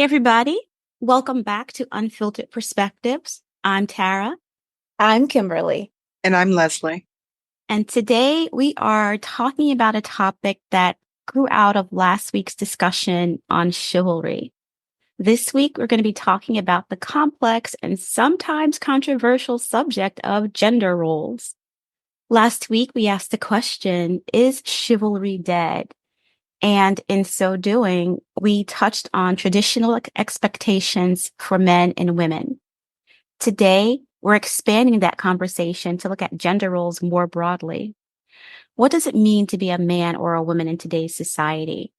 everybody. Welcome back to Unfiltered Perspectives. I'm Tara, I'm Kimberly. And I'm Leslie. and today we are talking about a topic that grew out of last week's discussion on chivalry. This week, we're going to be talking about the complex and sometimes controversial subject of gender roles. Last week, we asked the question, is chivalry dead? And in so doing, we touched on traditional expectations for men and women. Today, we're expanding that conversation to look at gender roles more broadly. What does it mean to be a man or a woman in today's society?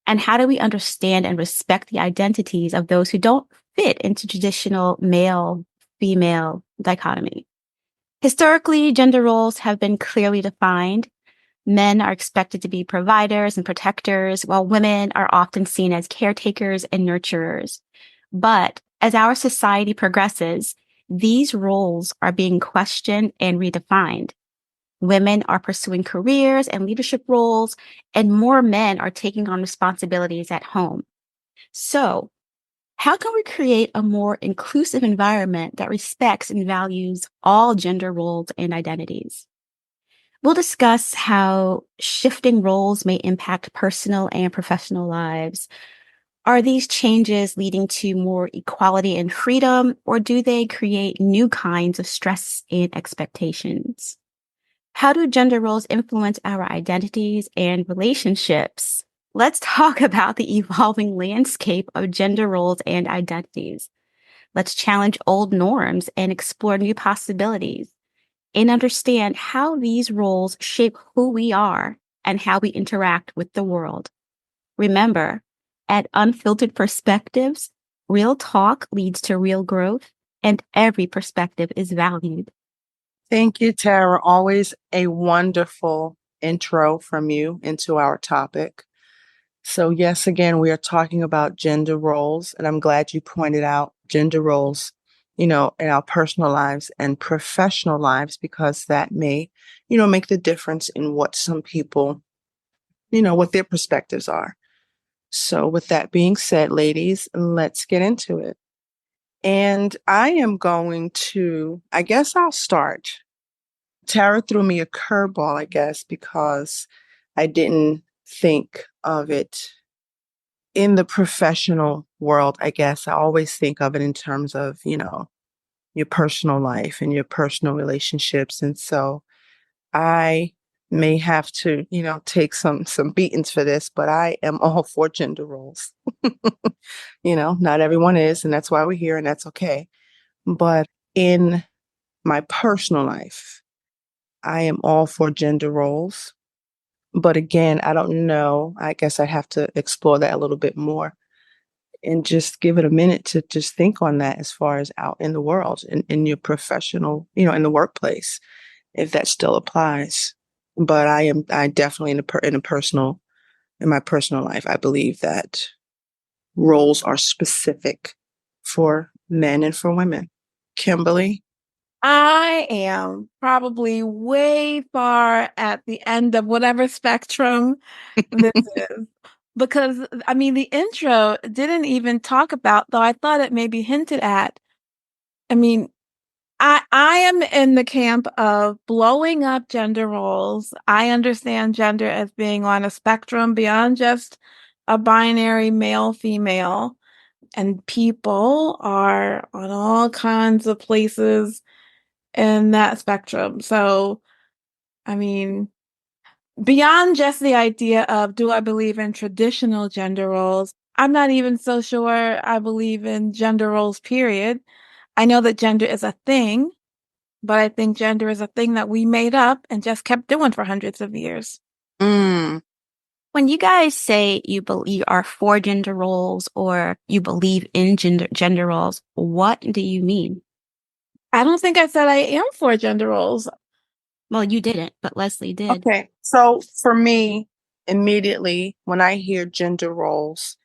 And how do we understand and respect the identities of those who don't fit into traditional male-female dichotomy? Historically, gender roles have been clearly defined. Men are expected to be providers and protectors, while women are often seen as caretakers and nurturers. But as our society progresses, these roles are being questioned and redefined. Women are pursuing careers and leadership roles, and more men are taking on responsibilities at home. So, how can we create a more inclusive environment that respects and values all gender roles and identities? We'll discuss how shifting roles may impact personal and professional lives. Are these changes leading to more equality and freedom, or do they create new kinds of stress and expectations? How do gender roles influence our identities and relationships? Let's talk about the evolving landscape of gender roles and identities. Let's challenge old norms and explore new possibilities and understand how these roles shape who we are and how we interact with the world. Remember, at Unfiltered Perspectives, real talk leads to real growth, and every perspective is valued. Thank you, Tara. Always a wonderful intro from you into our topic. So, yes, again, we are talking about gender roles, and I'm glad you pointed out gender roles, in our personal lives and professional lives, because that may, make the difference in what some people, what their perspectives are. So, with that being said, ladies, let's get into it. And I am going to, I guess I'll start. Tara threw me a curveball, I guess, because I didn't think of it in the professional world. I guess I always think of it in terms of, your personal life and your personal relationships. And so I may have to, take some beatings for this, but I am all for gender roles. Not everyone is, and that's why we're here, and that's okay. But in my personal life, I am all for gender roles. But again, I don't know. I guess I have to explore that a little bit more and just give it a minute to just think on that as far as out in the world, in your professional, in the workplace, if that still applies. But I definitely in my personal life, I believe that roles are specific for men and for women. Kimberly? I am probably way far at the end of whatever spectrum this is. Because, the intro didn't even talk about, though I thought it maybe hinted at. I mean, I am in the camp of blowing up gender roles. I understand gender as being on a spectrum beyond just a binary male, female. And people are on all kinds of places in that spectrum. So, I mean, beyond just the idea of do I believe in traditional gender roles, I'm not even so sure I believe in gender roles, period. I know that gender is a thing, but I think gender is a thing that we made up and just kept doing for hundreds of years. Mm. When you guys say you are for gender roles or you believe in gender roles, what do you mean? I don't think I said I am for gender roles. Well, you didn't, but Leslie did. Okay. So for me, immediately when I hear gender roles,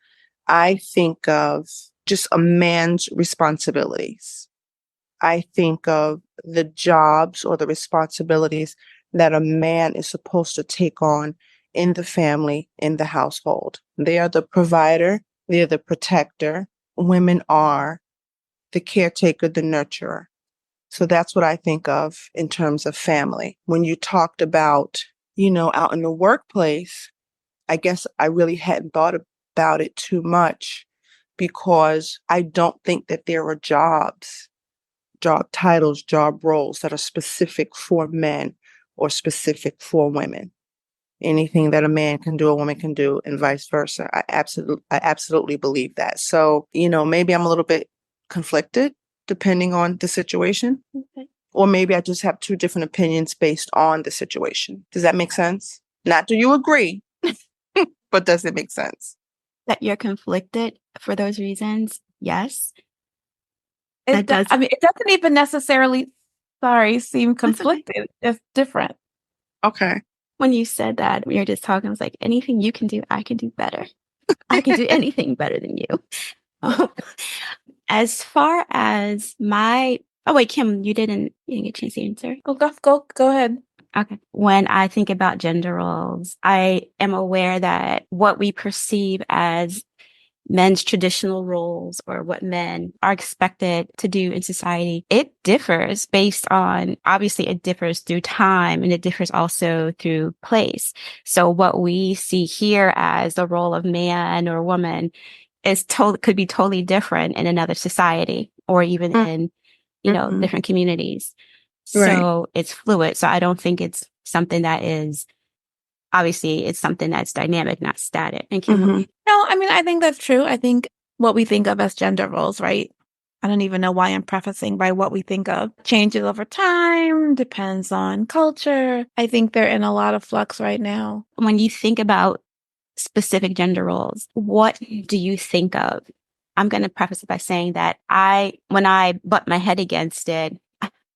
I think of just a man's responsibilities. I think of the jobs or the responsibilities that a man is supposed to take on in the family, in the household. They are the provider, they're the protector, women are the caretaker, the nurturer. So that's what I think of in terms of family. When you talked about, out in the workplace, I guess I really hadn't thought about it too much because I don't think that there are jobs, job titles, job roles that are specific for men or specific for women. Anything that a man can do, a woman can do, and vice versa. I absolutely believe that. So, maybe I'm a little bit conflicted depending on the situation. Okay. Or maybe I just have two different opinions based on the situation. Does that make sense? Not do you agree, but does it make sense? That you're conflicted for those reasons, yes. It doesn't even necessarily, seem That's okay. conflicted. It's different. Okay. When you said that, we were just talking, I was like, anything you can do, I can do better. I can do anything better than you. As far as oh wait, Kim, you didn't get a chance to answer. Go ahead. Okay. When I think about gender roles, I am aware that what we perceive as men's traditional roles or what men are expected to do in society, it differs obviously it differs through time and it differs also through place. So what we see here as the role of man or woman could be totally different in another society or even in, Mm-hmm. different communities. Right. So it's fluid. So I don't think it's something that is obviously it's something that's dynamic, not static. And Kimberly? No, I think that's true. I think what we think of as gender roles, right? I don't even know why I'm prefacing by what we think of. Changes over time, depends on culture. I think they're in a lot of flux right now. When you think about specific gender roles, what do you think of? I'm going to preface it by saying that when I butt my head against it,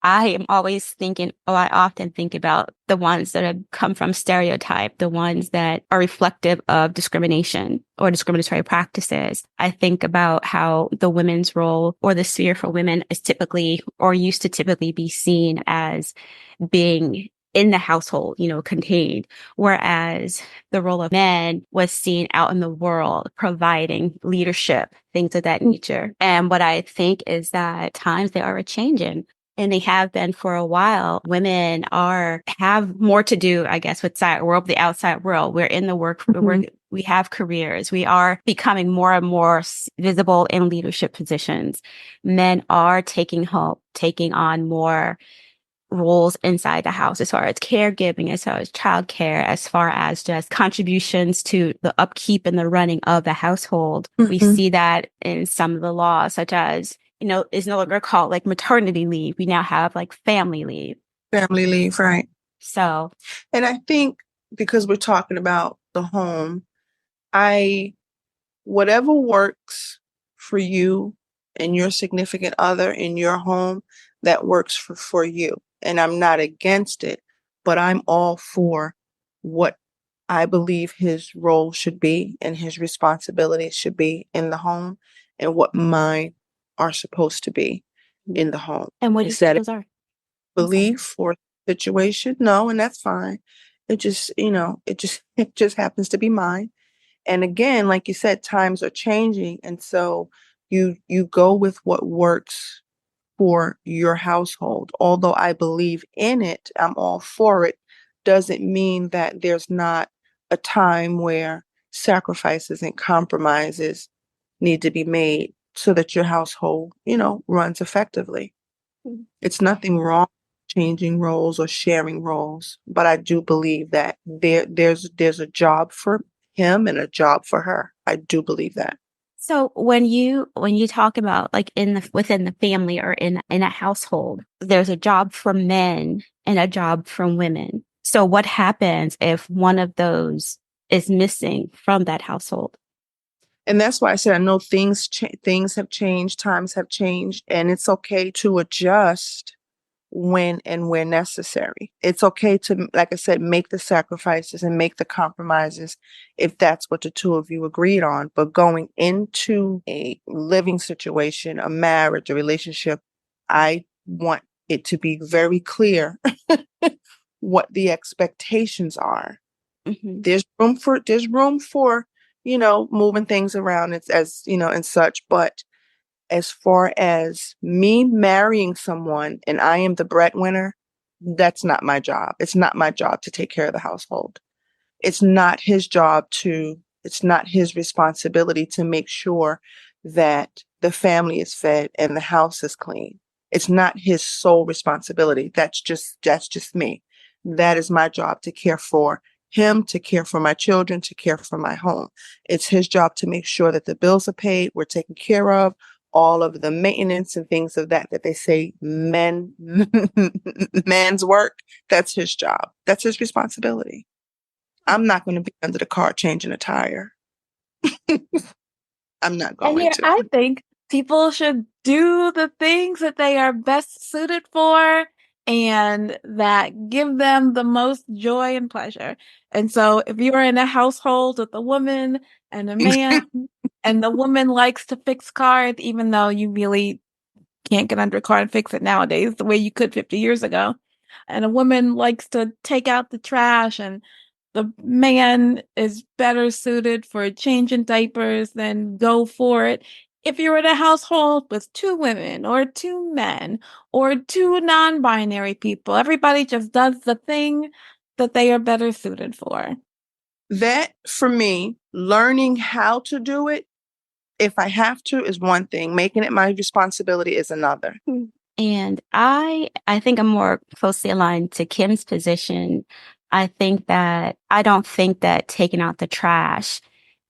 I often think about the ones that have come from stereotype, the ones that are reflective of discrimination or discriminatory practices. I think about how the women's role or the sphere for women is typically or used to typically be seen as being in the household, contained, whereas the role of men was seen out in the world, providing leadership, things of that nature. And what I think is that times they are changing. And they have been for a while. Women have more to do, I guess, with the outside world. We're in the work, we have careers. We are becoming more and more visible in leadership positions. Men are taking on more roles inside the house as far as caregiving, as far as childcare, as far as just contributions to the upkeep and the running of the household. We see that in some of the laws, such as, is no longer called like maternity leave. We now have like family leave. Family leave, right. So, and I think because we're talking about the home, whatever works for you and your significant other in your home, that works for you. And I'm not against it, but I'm all for what I believe his role should be and his responsibilities should be in the home and what mine are supposed to be in the home. and what Is that those are? belief or situation? No, and that's fine. It just, it just happens to be mine. And again, like you said, times are changing. And so you go with what works for your household. Although I believe in it, I'm all for it, doesn't mean that there's not a time where sacrifices and compromises need to be made so that your household, runs effectively. It's nothing wrong changing roles or sharing roles, but I do believe that there's a job for him and a job for her. I do believe that. So when you talk about like within the family or in a household, there's a job for men and a job for women. So what happens if one of those is missing from that household? And that's why I said I know things have changed, times have changed, and it's okay to adjust when and where necessary. It's okay to, like I said, make the sacrifices and make the compromises if that's what the two of you agreed on. But going into a living situation, a marriage, a relationship, I want it to be very clear what the expectations are. Mm-hmm. There's room for, moving things around and such. But as far as me marrying someone and I am the breadwinner, that's not my job. It's not my job to take care of the household. It's not his job it's not his responsibility to make sure that the family is fed and the house is clean. It's not his sole responsibility. That's just me. That is my job to care for him, to care for my children, to care for my home. It's his job to make sure that the bills are paid, we're taken care of, all of the maintenance and things of that they say man's work. That's his job. That's his responsibility. I'm not going to be under the car changing a tire. I'm not And going here, to. I think people should do the things that they are best suited for and that give them the most joy and pleasure. And so, if you are in a household with a woman and a man, and the woman likes to fix cars, even though you really can't get under a car and fix it nowadays the way you could 50 years ago, and a woman likes to take out the trash, and the man is better suited for changing diapers, then go for it. If you're in a household with two women or two men or two non-binary people, everybody just does the thing that they are better suited for. That for me, learning how to do it, if I have to, is one thing. Making it my responsibility is another. And I think I'm more closely aligned to Kim's position. I don't think that taking out the trash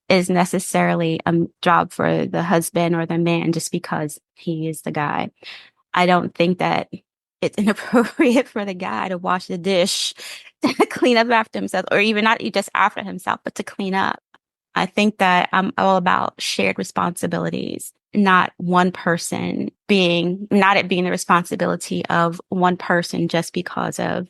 is necessarily a job for the husband or the man just because he is the guy. I don't think that it's inappropriate for the guy to wash the dish, to clean up after himself, or even not just after himself, but to clean up. I think that I'm all about shared responsibilities, not not it being the responsibility of one person just because of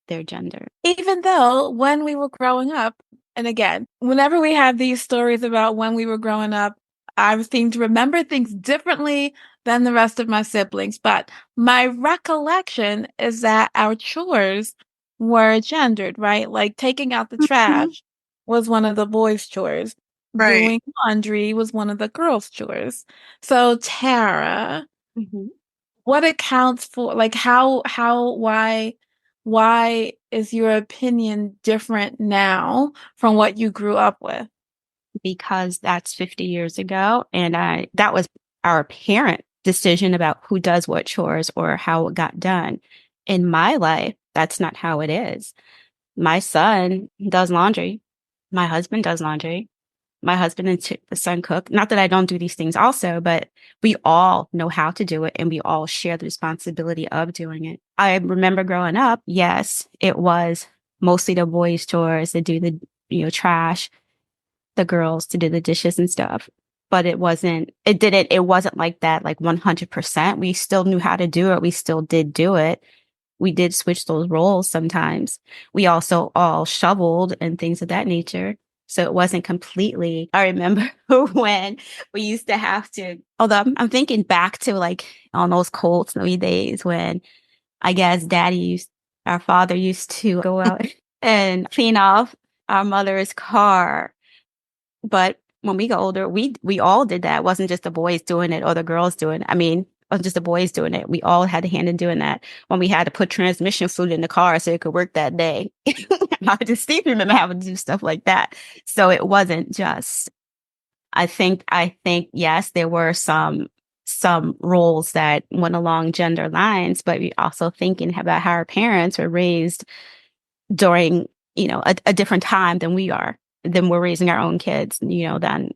their gender. Even though when we were growing up, and again, whenever we have these stories about when we were growing up, I seem to remember things differently than the rest of my siblings. But my recollection is that our chores were gendered, right? Like taking out the Mhm. trash was one of the boys' chores. Right. Doing laundry was one of the girls' chores. So, Tara, Mhm. what accounts for, like, why is your opinion different now from what you grew up with? Because that's 50 years ago. And that was our parent decision about who does what chores or how it got done. In my life, that's not how it is. My son does laundry. My husband does laundry. My husband and the son cook. Not that I don't do these things also, but we all know how to do it and we all share the responsibility of doing it. I remember growing up, yes, it was mostly the boys' chores to do the, trash, the girls to do the dishes and stuff. But it wasn't like that, like 100%. We still knew how to do it. We still did do it. We did switch those roles sometimes. We also all shoveled and things of that nature. So it wasn't completely, I remember when we used to have to, although I'm thinking back to like on those cold, snowy days when I guess our father used to go out and clean off our mother's car, but when we got older, we all did that. It wasn't just the boys doing it or the girls doing it. I mean, it wasn't just the boys doing it. We all had a hand in doing that. When we had to put transmission fluid in the car so it could work that day. I distinctly remember having to do stuff like that. So it wasn't just. I think yes, there were some roles that went along gender lines, but we also thinking about how our parents were raised during a different time than we're raising our own kids, than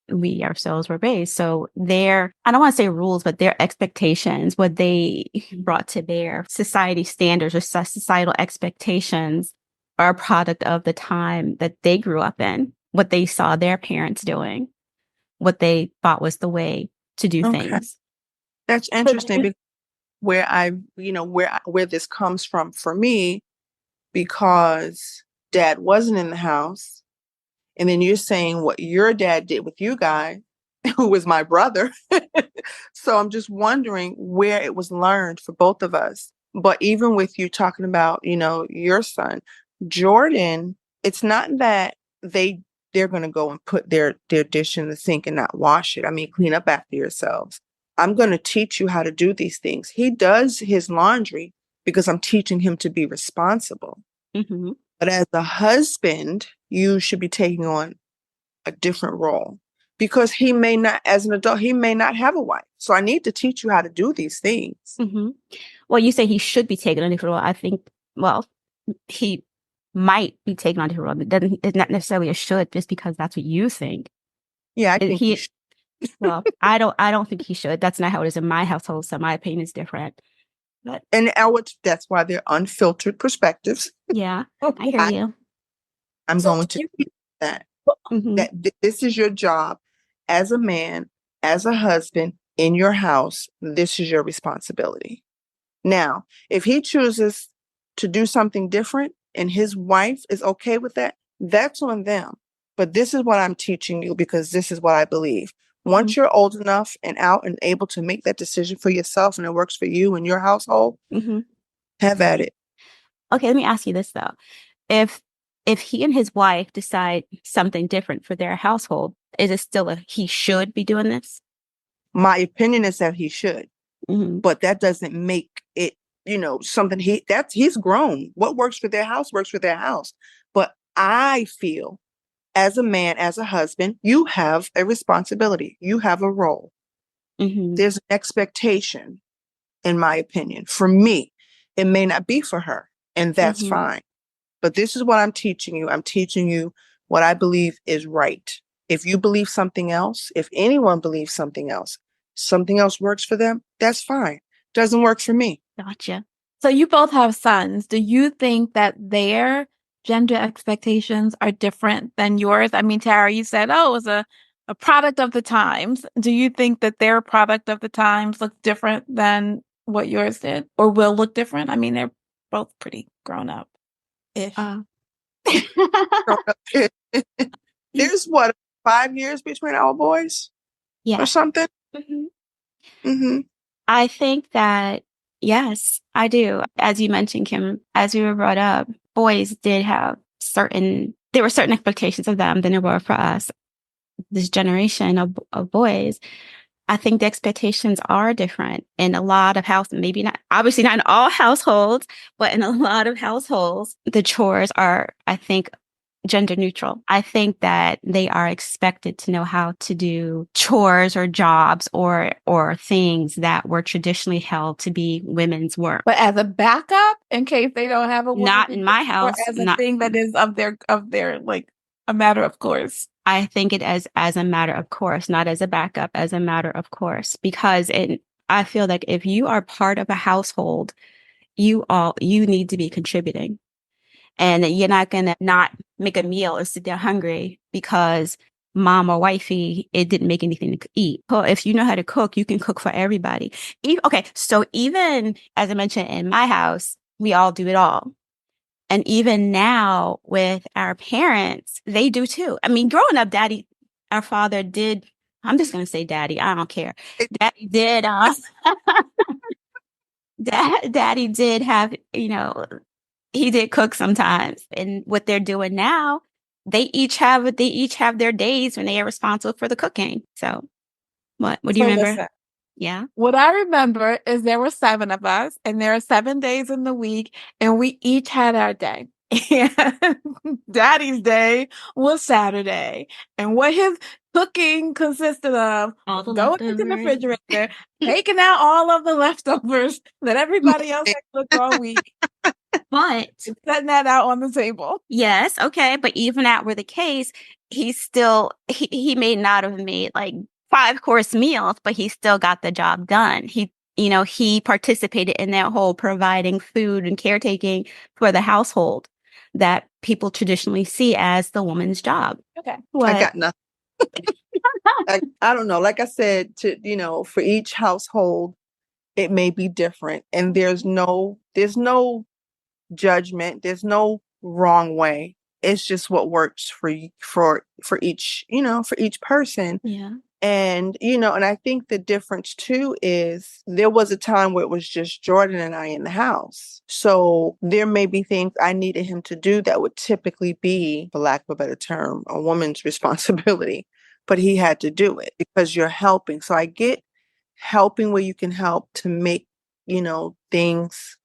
we ourselves were raised. So I don't want to say rules, but their expectations, what they brought to bear, society standards or societal expectations are a product of the time that they grew up in, what they saw their parents doing, what they thought was the way to do Okay. things. That's interesting because where this comes from for me, because dad wasn't in the house. And then you're saying what your dad did with you guys, who was my brother. So I'm just wondering where it was learned for both of us. But even with you talking about, your son, Jordan, it's not that they they're going to go and put their dish in the sink and not wash it. I mean, clean up after yourselves. I'm going to teach you how to do these things. He does his laundry because I'm teaching him to be responsible. Mm-hmm. But as a husband, you should be taking on a different role because he may not, as an adult, he may not have a wife. So I need to teach you how to do these things. Mm-hmm. Well, you say he should be taken on a different role. I think, well, he might be taken on a different role. It's not necessarily a should just because that's what you think. Yeah, I think he should. Well, I don't think he should. That's not how it is in my household. So my opinion is different. But that's why they're unfiltered perspectives. yeah, I hear you. I'm So going to teach that. Mm-hmm. This is your job as a man, as a husband in your house. This is your responsibility. Now, if he chooses to do something different and his wife is okay with that, that's on them. But this is what I'm teaching you because this is what I believe. Once you're old enough and out and able to make that decision for yourself and it works for you and your household, have at it. Okay, let me ask you this though. If he and his wife decide something different for their household, is it still a he should be doing this? My opinion is that he should, Mm-hmm. but that doesn't make it, something he's grown. What works for their house works for their house. But I feel as a man, as a husband, you have a responsibility. You have a role. Mm-hmm. There's an expectation, in my opinion. For me, it may not be for her, and that's fine. But this is what I'm teaching you. I'm teaching you what I believe is right. If you believe something else, if anyone believes something else works for them, that's fine. Doesn't work for me. Gotcha. So you both have sons. Do you think that their gender expectations are different than yours? I mean, Tara, you said, oh, it was a product of the times. Do you think that their product of the times looks different than what yours did or will look different? I mean, they're both pretty grown up-ish. There's what, 5 years between our boys Yeah. or something? I think that, yes, I do. As you mentioned, Kim, as we were brought up, boys did have there were certain expectations of them than there were for us. This generation of boys, I think the expectations are different in a lot of maybe not, obviously not in all households, but in a lot of households, the chores are, I think, gender neutral. I think that they are expected to know how to do chores or jobs or things that were traditionally held to be women's work. But as a backup, in case they don't have a woman, not in my house, or as a thing that is of their like a matter of course. I think it as a matter of course, not as a backup, as a matter of course, because I feel like if you are part of a household, you need to be contributing. And you're not going to not make a meal or sit there hungry because mom or wifey, it didn't make anything to eat. So if you know how to cook, you can cook for everybody. Okay, so even as I mentioned in my house, we all do it all. And even now with our parents, they do too. I mean, growing up, our father did, I'm just going to say daddy, I don't care. Daddy did, daddy did have, he did cook sometimes. And what they're doing now, they each have their days when they are responsible for the cooking. So what do you remember? Listen, yeah. What I remember is there were 7 of us and there are 7 days in the week and we each had our day. And Daddy's day was Saturday. And what his cooking consisted of going into the refrigerator, taking out all of the leftovers that everybody else had cooked all week. But setting that out on the table. Yes, okay. But even that were the case, he may not have made like 5-course meals, but he still got the job done. He participated in that whole providing food and caretaking for the household that people traditionally see as the woman's job. Okay. I got nothing. I don't know. Like I said, for each household, it may be different. And there's no judgment. There's no wrong way. It's just what works for each, for each person. Yeah. And, and I think the difference too is there was a time where it was just Jordan and I in the house. So there may be things I needed him to do that would typically be, for lack of a better term, a woman's responsibility. But he had to do it because you're helping. So I get helping where you can help to make, things,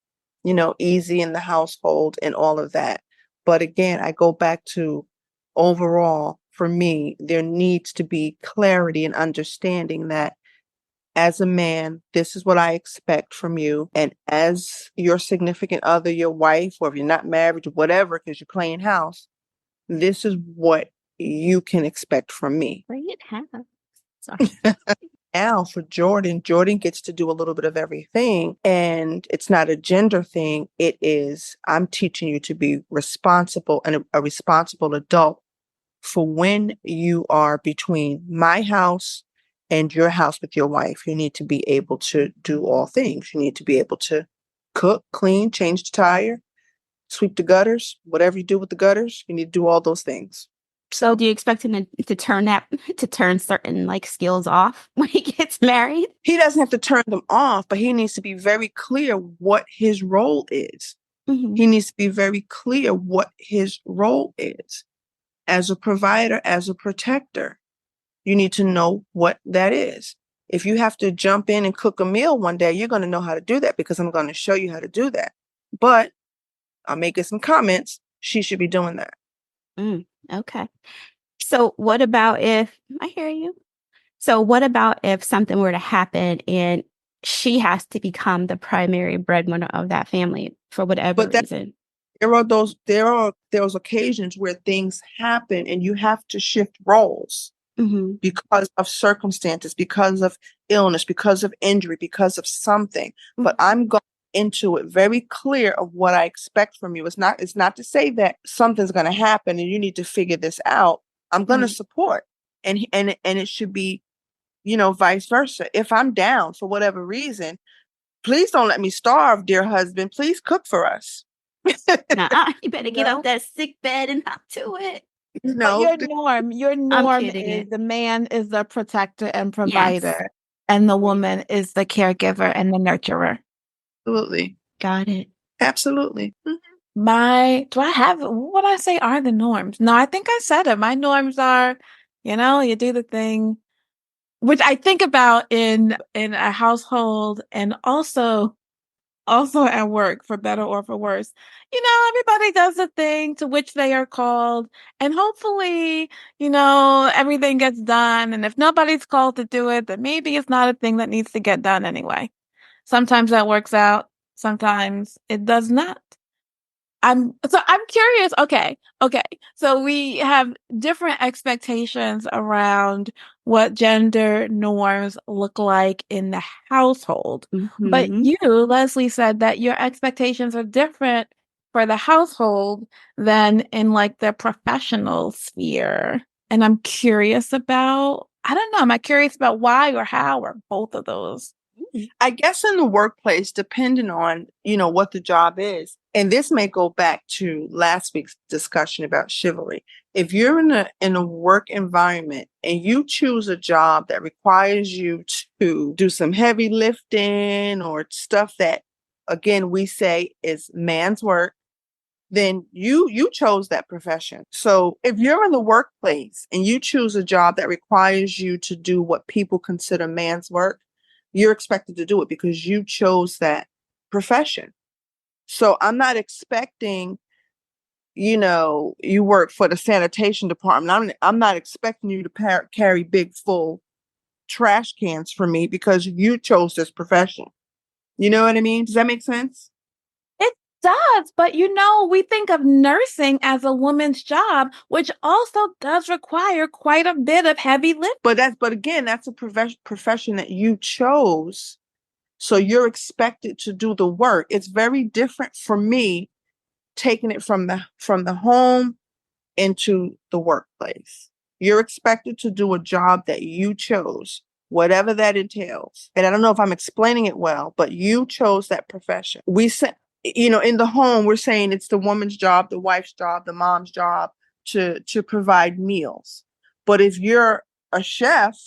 easy in the household and all of that. But again, I go back to overall, for me, there needs to be clarity and understanding that as a man, this is what I expect from you. And as your significant other, your wife, or if you're not married, whatever, because you're playing house, this is what you can expect from me. Bring it half. Sorry. Now for Jordan gets to do a little bit of everything. And it's not a gender thing. It is, I'm teaching you to be responsible and a responsible adult for when you are between my house and your house with your wife. You need to be able to do all things. You need to be able to cook, clean, change the tire, sweep the gutters, whatever you do with the gutters, you need to do all those things. So do you expect him to turn certain like skills off when he gets married? He doesn't have to turn them off, but he needs to be very clear what his role is. Mm-hmm. He needs to be very clear what his role is. As a provider, as a protector, you need to know what that is. If you have to jump in and cook a meal one day, you're going to know how to do that because I'm going to show you how to do that. But I'm making some comments. She should be doing that. Okay. So what about if, I hear you. So what about if something were to happen and she has to become the primary breadwinner of that family for whatever reason? There are those occasions where things happen and you have to shift roles because of circumstances, because of illness, because of injury, because of something. But I'm going into it very clear of what I expect from you. It's not to say that something's going to happen and you need to figure this out. I'm going to support, and it should be, vice versa. If I'm down for whatever reason, please don't let me starve, dear husband. Please cook for us. You better get off that sick bed and hop to it. But your norm is the man is the protector and provider, and the woman is the caregiver and the nurturer. Absolutely. Got it. Absolutely. What I say are the norms? No, I think I said it. My norms are, you do the thing, which I think about in a household and also at work, for better or for worse. Everybody does the thing to which they are called, and hopefully, everything gets done. And if nobody's called to do it, then maybe it's not a thing that needs to get done anyway. Sometimes that works out. Sometimes it does not. I'm curious. Okay. So we have different expectations around what gender norms look like in the household. But you, Leslie, said that your expectations are different for the household than in like the professional sphere. And I'm curious about, I don't know, am I curious about why or how or both of those? I guess in the workplace, depending on, what the job is, and this may go back to last week's discussion about chivalry. If you're in a work environment and you choose a job that requires you to do some heavy lifting or stuff that, again, we say is man's work, then you chose that profession. So if you're in the workplace and you choose a job that requires you to do what people consider man's work, you're expected to do it because you chose that profession. So I'm not expecting, you work for the sanitation department. I'm not expecting you to carry big, full trash cans for me because you chose this profession. You know what I mean? Does that make sense? It does, but we think of nursing as a woman's job, which also does require quite a bit of heavy lifting. But again, that's a profession that you chose. So you're expected to do the work. It's very different for me taking it from the home into the workplace. You're expected to do a job that you chose, whatever that entails. And I don't know if I'm explaining it well, but you chose that profession. We say, in the home, we're saying it's the woman's job, the wife's job, the mom's job to provide meals. But if you're a chef,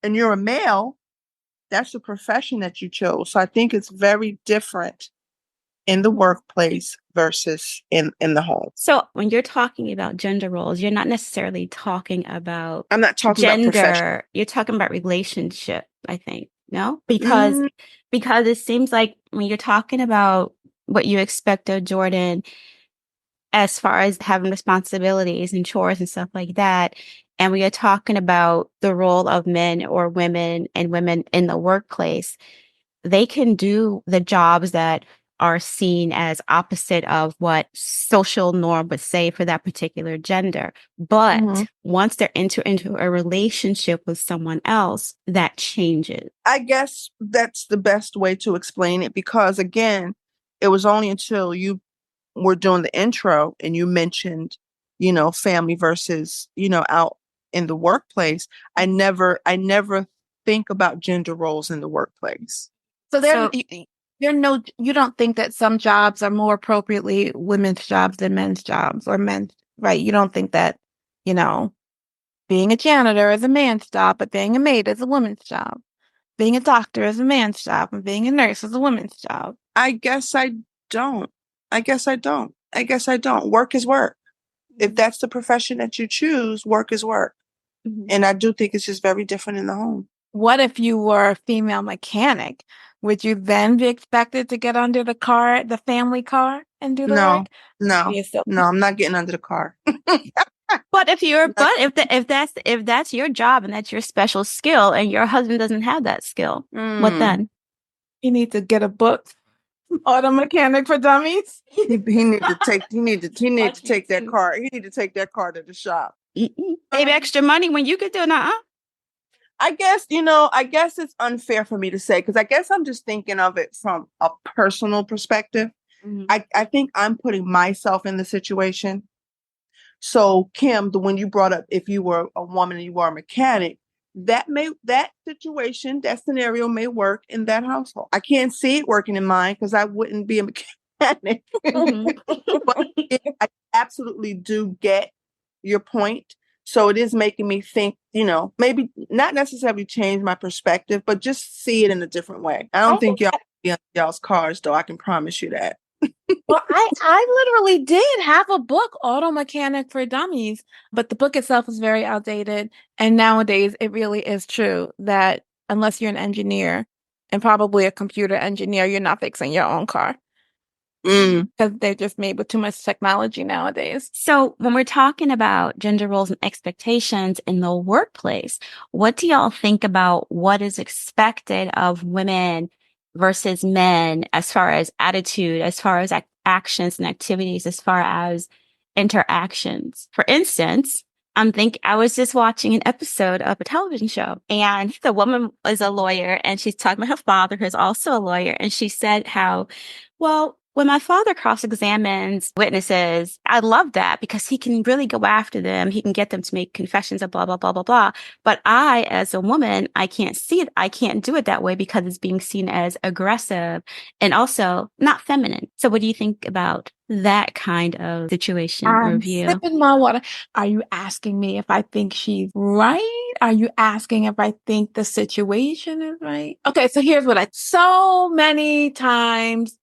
and you're a male, that's the profession that you chose. So I think it's very different in the workplace versus in the home. So when you're talking about gender roles, you're not necessarily talking about I'm not talking about profession. gender. You're talking about relationship, I think. No? Because Mm, it seems like when you're talking about what you expect of Jordan as far as having responsibilities and chores and stuff like that, and we are talking about the role of men or women and women in the workplace, they can do the jobs that are seen as opposite of what social norm would say for that particular gender. But mhm. once they're into a relationship with someone else, that changes. I guess that's the best way to explain it because, again, it was only until you were doing the intro and you mentioned, family versus, out in the workplace. I never think about gender roles in the workplace. So So you don't think that some jobs are more appropriately women's jobs than men's jobs or men's, right? You don't think that, you know, being a janitor is a man's job, but being a maid is a woman's job. Being a doctor is a man's job, and being a nurse is a woman's job. I guess I don't. I guess I don't. I guess I don't. Work is work. If that's the profession that you choose, work is work. Mhm. And I do think it's just very different in the home. What if you were a female mechanic? Would you then be expected to get under the family car and do the No, work? no, Yeah, so no, I'm not getting under the car. But Not- if that's your job and that's your special skill and your husband doesn't have that skill, what Mm. then? you need to get a book, Auto Mechanic for Dummies. He need to take he need to Watch take that YouTube. car. He need to take that car to the shop. Save extra money when you could do it. I guess it's unfair for me to say because I guess I'm just thinking of it from a personal perspective. Mhm. I think I'm putting myself in the situation. So, Kim, when you brought up if you were a woman and you were a mechanic, that situation, that scenario may work in that household. I can't see it working in mine because I wouldn't be a mechanic. Mhm. But I absolutely do get your point. So it is making me think, maybe not necessarily change my perspective, but just see it in a different way. I don't I think think y'all be on y'all's cars, though. I can promise you that. Well, I literally did have a book, Auto Mechanic for Dummies, but the book itself is very outdated. And nowadays, it really is true that unless you're an engineer and probably a computer engineer, you're not fixing your own car Mm. because they're just made with too much technology nowadays. So, when we're talking about gender roles and expectations in the workplace, what do y'all think about what is expected of women versus men as far as attitude, as far as actions and activities, as far as interactions? For instance, I was just watching an episode of a television show, and the woman was a lawyer, and she's talking about her father, who's also a lawyer, and she said how, well, when my father cross-examines witnesses, I love that because he can really go after them. He can get them to make confessions of blah, blah, blah, blah, blah. But I, as a woman, I can't see it. I can't do it that way because it's being seen as aggressive and also not feminine. So what do you think about that kind of situation or I'm view? sipping my water. Are you asking me if I think she's right? Are you asking if I think the situation is right? Okay, so here's so many times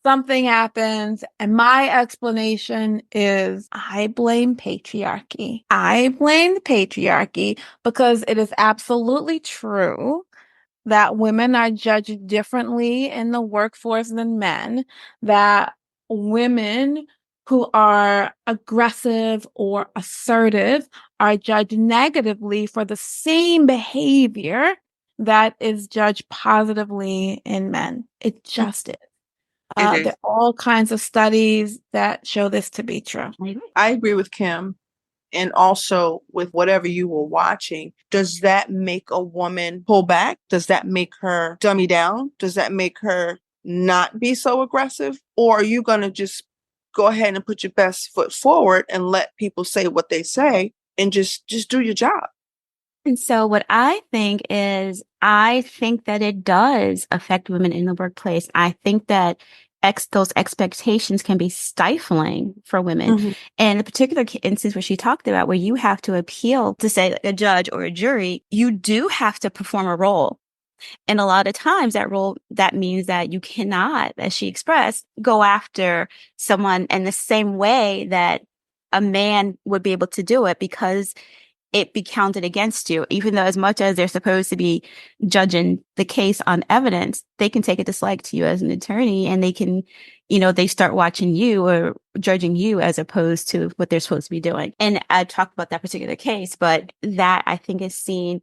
something happens, and my explanation is I blame patriarchy. I blame the patriarchy because it is absolutely true that women are judged differently in the workforce than men, that women who are aggressive or assertive are judged negatively for the same behavior that is judged positively in men. It just is. It There is. are all kinds of studies that show this to be true. I agree with Kim. And also with whatever you were watching, does that make a woman pull back? Does that make her dummy down? Does that make her not be so aggressive? Or are you going to just go ahead and put your best foot forward and let people say what they say and just do your job? And so what I think is, I think that it does affect women in the workplace. I think that those expectations can be stifling for women. Mhm. And a particular instance where she talked about where you have to appeal to, say, like a judge or a jury, you do have to perform a role. And a lot of times that means that you cannot, as she expressed, go after someone in the same way that a man would be able to do it, because it be counted against you. Even though, as much as they're supposed to be judging the case on evidence, they can take a dislike to you as an attorney, and they can, they start watching you or judging you as opposed to what they're supposed to be doing. And I talked about that particular case, but that, I think, is seen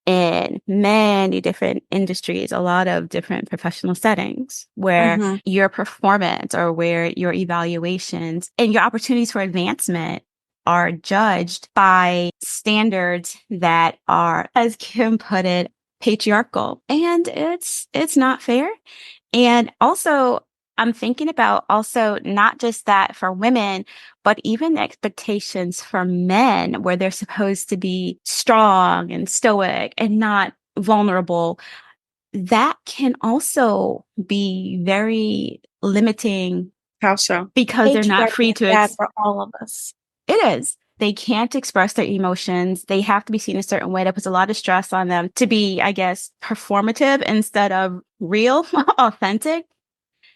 in many different industries, a lot of different professional settings where Mhm. your performance or where your evaluations and your opportunities for advancement are judged by standards that are, as Kim put it, patriarchal. And it's not fair. And also, I'm thinking about also not just that for women, but even the expectations for men, where they're supposed to be strong and stoic and not vulnerable. That can also be very limiting How so? because they're not Patriarchy free is to bad for all of us. it is. They can't express their emotions. They have to be seen a certain way. That puts a lot of stress on them to be, I guess, performative instead of real, authentic.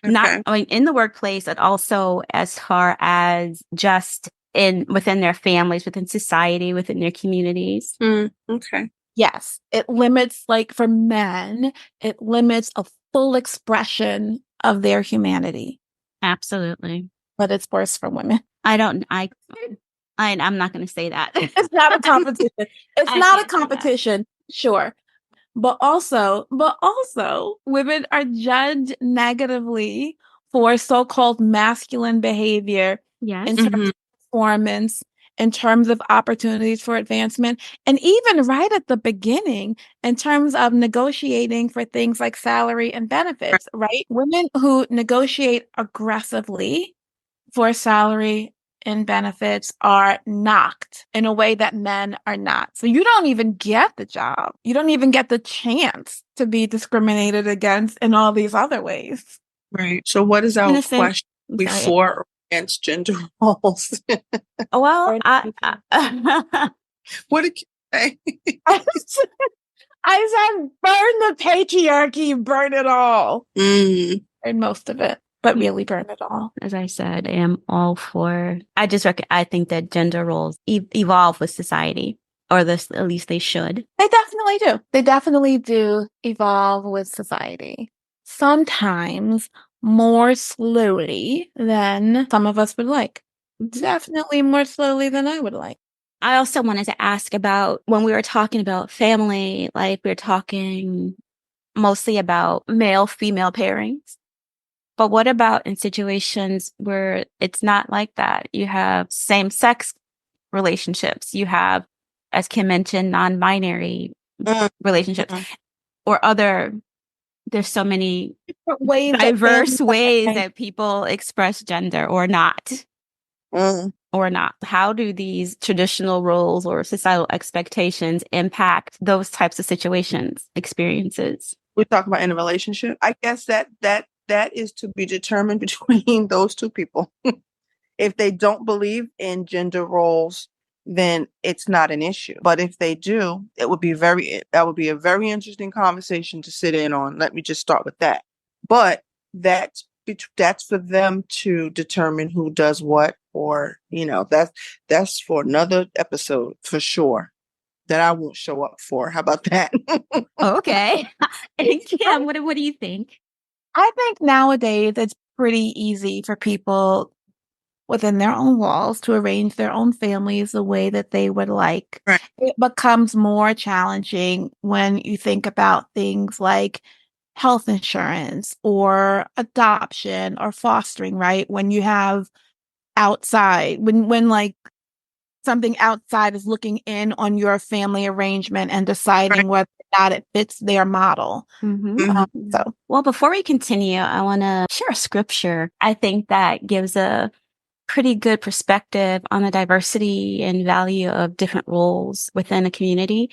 Not, Okay. I mean, in the workplace, and also as far as just within their families, within society, within their communities. Okay. Yes, it limits, like for men, it limits a full expression of their humanity, Absolutely. but it's worse for women. I'm not going to say that. It's not a competition. It's I not a can't say that. competition, sure. But also, women are judged negatively for so-called masculine behavior in Yes. terms Mhm. of performance, in terms of opportunities for advancement, and even right at the beginning, in terms of negotiating for things like salary and benefits, right? Women who negotiate aggressively for salary and benefits are knocked in a way that men are not. So you don't even get the job. You don't even get the chance to be discriminated against in all these other ways. Right. So what is In our a sense, question I'm sorry. before or against gender roles? Well, Or What did you say? I said, burn the patriarchy, burn it all. Mm. Burn most of it, but really burn it all. as I said, I am all for. I think that gender roles evolve with society, or this at least they should. They definitely do. They definitely do evolve with society. Sometimes more slowly than some of us would like. Definitely more slowly than I would like. I also wanted to ask about when we were talking about family, like we are talking mostly about male female pairings. But what about in situations where it's not like that? You have same sex relationships. You have, as Kim mentioned, non-binary Mm. relationships, Mm. or other. There's so many Different ways that diverse families ways are. that people express gender or not. Mm. Or not. How do these traditional roles or societal expectations impact those types of situations, experiences? We talk about in a relationship. I guess that is to be determined between those two people. If they don't believe in gender roles, then it's not an issue. But if they do, that would be a very interesting conversation to sit in on. Let me just start with that. But that's for them to determine who does what, or that's for another episode for sure. That I won't show up for. How about that? Okay. And Kim, what do you think? I think nowadays it's pretty easy for people within their own walls to arrange their own families the way that they would like. Right. It becomes more challenging when you think about things like health insurance or adoption or fostering, right? When you have outside, when like something outside is looking in on your family arrangement and Right. deciding whether or not it fits their model. Mm-hmm. Mhm. So Well, before we continue, I want to share a scripture. I think that gives a pretty good perspective on the diversity and value of different roles within a community.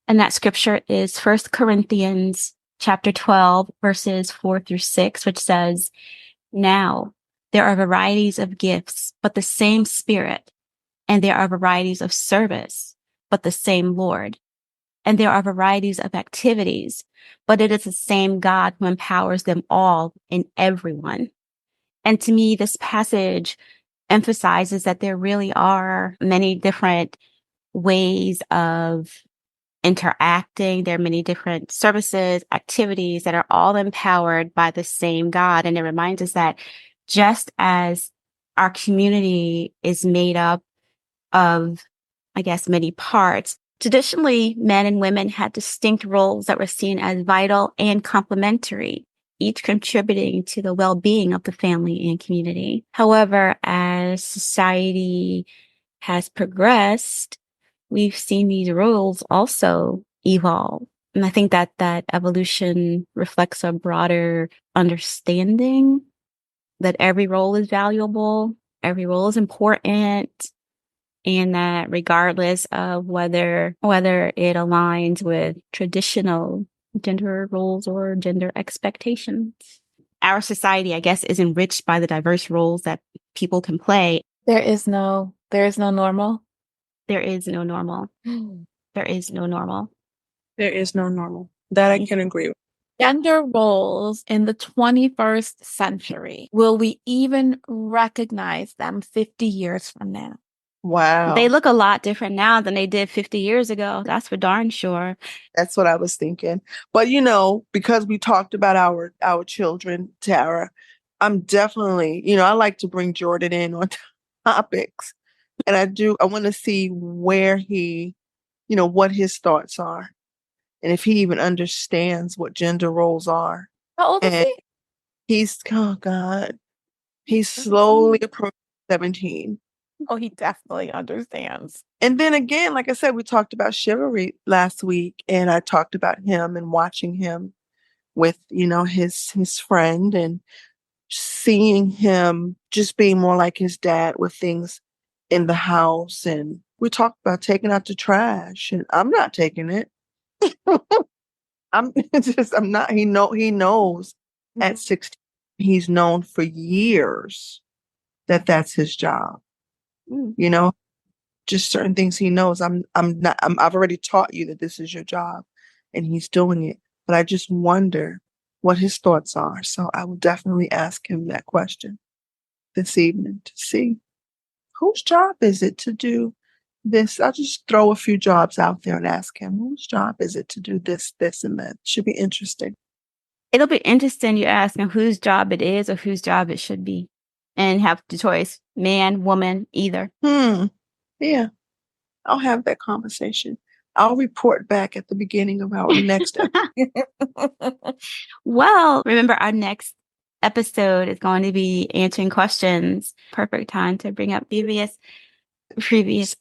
And that scripture is 1 Corinthians chapter 12, verses 4 through 6, which says, Now, there are varieties of gifts, but the same Spirit. And there are varieties of service, but the same Lord. And there are varieties of activities, but it is the same God who empowers them all in everyone. And to me, this passage emphasizes that there really are many different ways of interacting. There are many different services, activities that are all empowered by the same God. And it reminds us that just as our community is made up of, I guess, many parts, traditionally, men and women had distinct roles that were seen as vital and complementary, each contributing to the well-being of the family and community. However, as society has progressed, we've seen these roles also evolve. And I think that that evolution reflects a broader understanding that every role is valuable, every role is important, and that regardless of whether it aligns with traditional gender roles or gender expectations. Our society, I guess, is enriched by the diverse roles that people can play. There is no normal. There is no normal. There is no normal. There is no normal. That I can agree with. Gender roles in the 21st century. Will we even recognize them 50 years from now? Wow. They look a lot different now than they did 50 years ago. That's for darn sure. That's what I was thinking. But because we talked about our children, Tara, I'm definitely, I like to bring Jordan in on topics. And I want to see where he, what his thoughts are. And if he even understands what gender roles are. How old is And he? oh God, he's slowly approaching 17. Oh, he definitely understands. And then again, like I said, we talked about chivalry last week, and I talked about him and watching him with, his friend and seeing him just being more like his dad with things in the house. And we talked about taking out the trash, and I'm not taking it. I'm not, he knows at 16, he's known for years that that's his job. Just certain things he knows. I've already taught you that this is your job, and he's doing it. But I just wonder what his thoughts are. So I will definitely ask him that question this evening to see whose job is it to do this. I'll just throw a few jobs out there and ask him whose job is it to do this, this, and that. Should be interesting. It'll be interesting you ask him whose job it is or whose job it should be, and have the choice, man, woman, either. Yeah, I'll have that conversation. I'll report back at the beginning of our next episode. Well, remember our next episode is going to be answering questions. Perfect time to bring up previous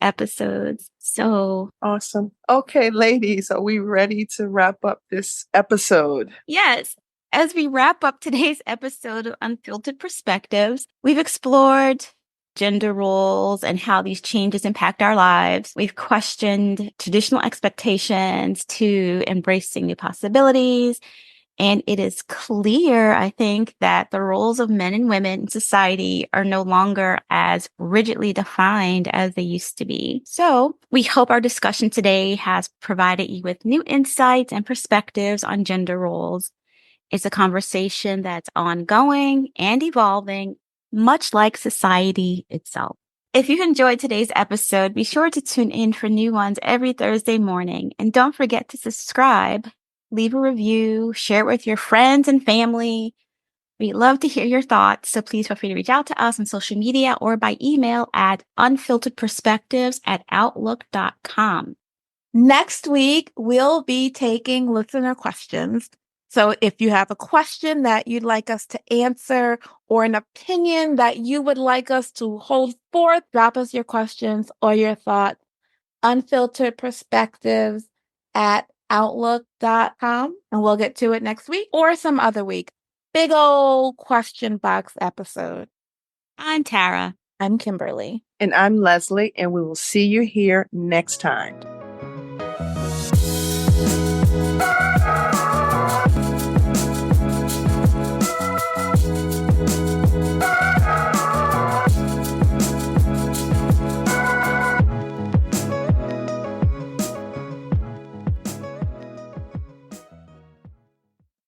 episodes. So awesome. Okay, ladies, are we ready to wrap up this episode? Yes. As we wrap up today's episode of Unfiltered Perspectives, we've explored gender roles and how these changes impact our lives. We've questioned traditional expectations to embracing new possibilities. And it is clear, I think, that the roles of men and women in society are no longer as rigidly defined as they used to be. So we hope our discussion today has provided you with new insights and perspectives on gender roles. It's a conversation that's ongoing and evolving, much like society itself. If you enjoyed today's episode, be sure to tune in for new ones every Thursday morning. And don't forget to subscribe, leave a review, share it with your friends and family. We'd love to hear your thoughts, so please feel free to reach out to us on social media or by email at unfilteredperspectives@outlook.com. Next week, we'll be taking listener questions. So if you have a question that you'd like us to answer or an opinion that you would like us to hold forth, drop us your questions or your thoughts. Unfiltered Perspectives at outlook.com, and we'll get to it next week or some other week. Big old question box episode. I'm Tara. I'm Kimberly. And I'm Leslie, and we will see you here next time.